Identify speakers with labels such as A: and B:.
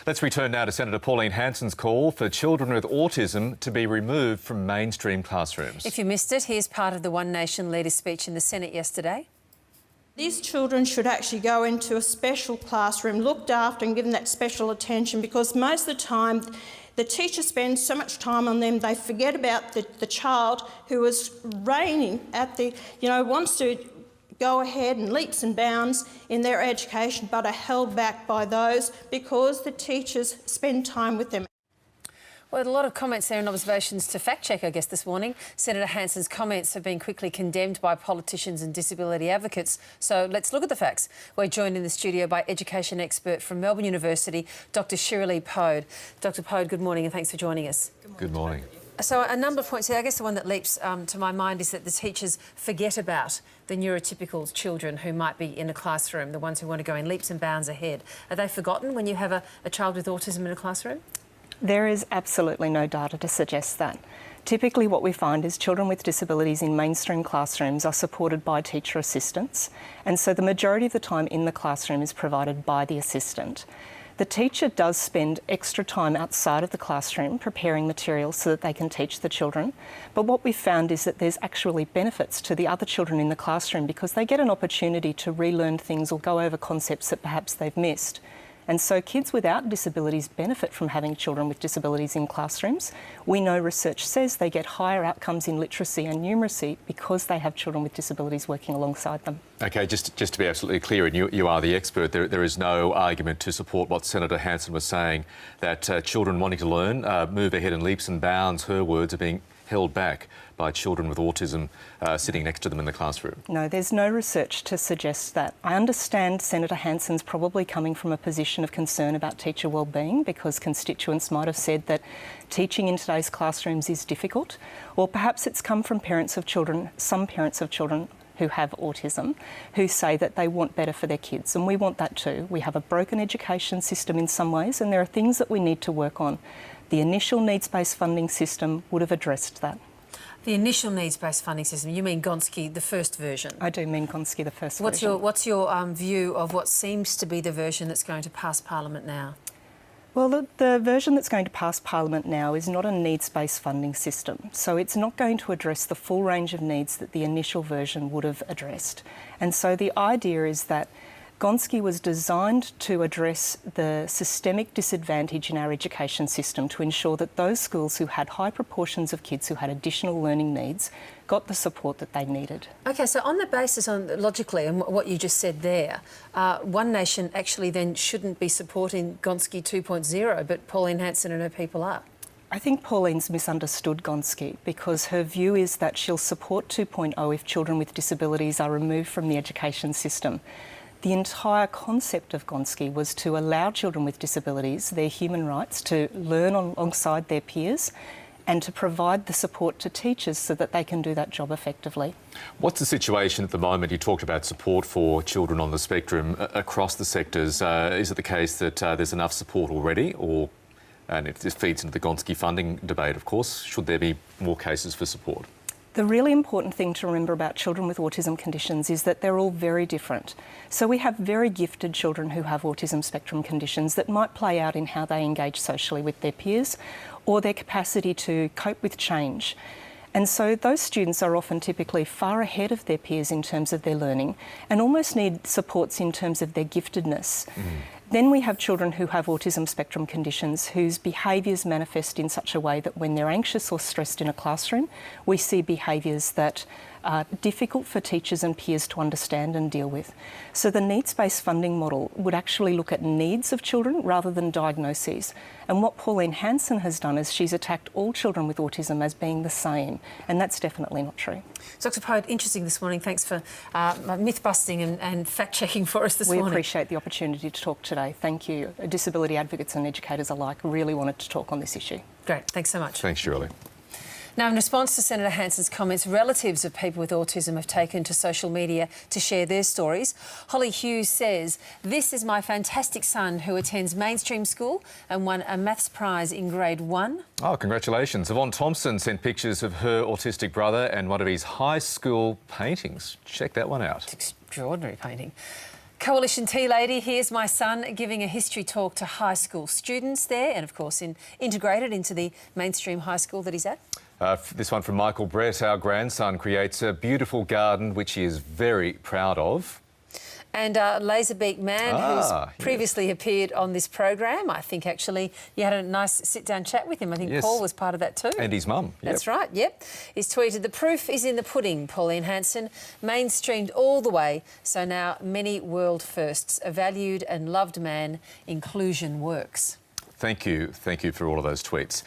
A: Let's return now to Senator Pauline Hansen's call for children with autism to be removed from mainstream classrooms.
B: If you missed it, here's part of the One Nation leader's speech in the Senate yesterday.
C: These children should actually go into a special classroom, looked after and given that special attention, because most of the time the teacher spends so much time on them, they forget about the child who is reigning at the, wants to go ahead and leaps and bounds in their education, but are held back by those because the teachers spend time with them.
B: Well, a lot of comments there and observations to fact-check, I guess, this morning. Senator Hansen's comments have been quickly condemned by politicians and disability advocates. So let's look at the facts. We're joined in the studio by education expert from Melbourne University, Dr Shirley Pode. Dr Pode, good morning and thanks for joining us.
A: Good morning.
B: So a number of points here. I guess the one that leaps to my mind is that the teachers forget about the neurotypical children who might be in a classroom, the ones who want to go in leaps and bounds ahead. Are they forgotten when you have a child with autism in a classroom?
D: There is absolutely no data to suggest that. Typically what we find is children with disabilities in mainstream classrooms are supported by teacher assistants, and so the majority of the time in the classroom is provided by the assistant. The teacher does spend extra time outside of the classroom preparing materials so that they can teach the children, but what we've found is that there's actually benefits to the other children in the classroom because they get an opportunity to relearn things or go over concepts that perhaps they've missed. And so kids without disabilities benefit from having children with disabilities in classrooms. We know research says they get higher outcomes in literacy and numeracy because they have children with disabilities working alongside them.
A: OK, just to be absolutely clear, and you are the expert, there is no argument to support what Senator Hansen was saying, that children wanting to learn move ahead in leaps and bounds, her words, are being held back by children with autism sitting next to them in the classroom.
D: No, there's no research to suggest that. I understand Senator Hansen's probably coming from a position of concern about teacher wellbeing because constituents might have said that teaching in today's classrooms is difficult, or perhaps it's come from parents of children, some parents of children who have autism, who say that they want better for their kids, and we want that too. We have a broken education system in some ways, and there are things that we need to work on. The initial needs-based funding system would have addressed that.
B: The initial needs-based funding system, you mean Gonski, the first version?
D: I do mean Gonski, the first version.
B: What's your view of what seems to be the version that's going to pass Parliament now?
D: Well, the version that's going to pass Parliament now is not a needs-based funding system, so it's not going to address the full range of needs that the initial version would have addressed. And so the idea is that Gonski was designed to address the systemic disadvantage in our education system to ensure that those schools who had high proportions of kids who had additional learning needs got the support that they needed.
B: OK, so on the basis, logically, and what you just said there, One Nation actually then shouldn't be supporting Gonski 2.0, but Pauline Hansen and her people are.
D: I think Pauline's misunderstood Gonski because her view is that she'll support 2.0 if children with disabilities are removed from the education system. The entire concept of Gonski was to allow children with disabilities their human rights to learn alongside their peers and to provide the support to teachers so that they can do that job effectively.
A: What's the situation at the moment? You talked about support for children on the spectrum across the sectors. Is it the case that there's enough support already, and if this feeds into the Gonski funding debate, of course, should there be more cases for support?
D: The really important thing to remember about children with autism conditions is that they're all very different. So we have very gifted children who have autism spectrum conditions that might play out in how they engage socially with their peers or their capacity to cope with change. And so those students are often typically far ahead of their peers in terms of their learning and almost need supports in terms of their giftedness. Then we have children who have autism spectrum conditions whose behaviours manifest in such a way that when they're anxious or stressed in a classroom, we see behaviours that are difficult for teachers and peers to understand and deal with. So the needs-based funding model would actually look at needs of children rather than diagnoses. And what Pauline Hansen has done is she's attacked all children with autism as being the same, and that's definitely not true.
B: Dr Pode, interesting this morning. Thanks for myth-busting and fact-checking for us this morning.
D: We appreciate the opportunity to talk today. Thank you. Disability advocates and educators alike really wanted to talk on this issue.
B: Great. Thanks so much.
A: Thanks, Shirley.
B: Now, in response to Senator Hansen's comments, relatives of people with autism have taken to social media to share their stories. Holly Hughes says, "This is my fantastic son who attends mainstream school and won a maths prize in grade 1.
A: Oh, congratulations. Yvonne Thompson sent pictures of her autistic brother and one of his high school paintings. Check that one out.
B: It's extraordinary painting. Coalition Tea Lady, here's my son giving a history talk to high school students there and, of course, integrated into the mainstream high school that he's at.
A: This one from Michael Brett. Our grandson creates a beautiful garden which he is very proud of.
B: And Laserbeak Man, who's previously appeared on this program. I think actually you had a nice sit-down chat with him. I think Paul was part of that too.
A: And his mum.
B: That's right, yep. He's tweeted, "The proof is in the pudding, Pauline Hansen. Mainstreamed all the way, so now many world firsts. A valued and loved man. Inclusion works."
A: Thank you for all of those tweets.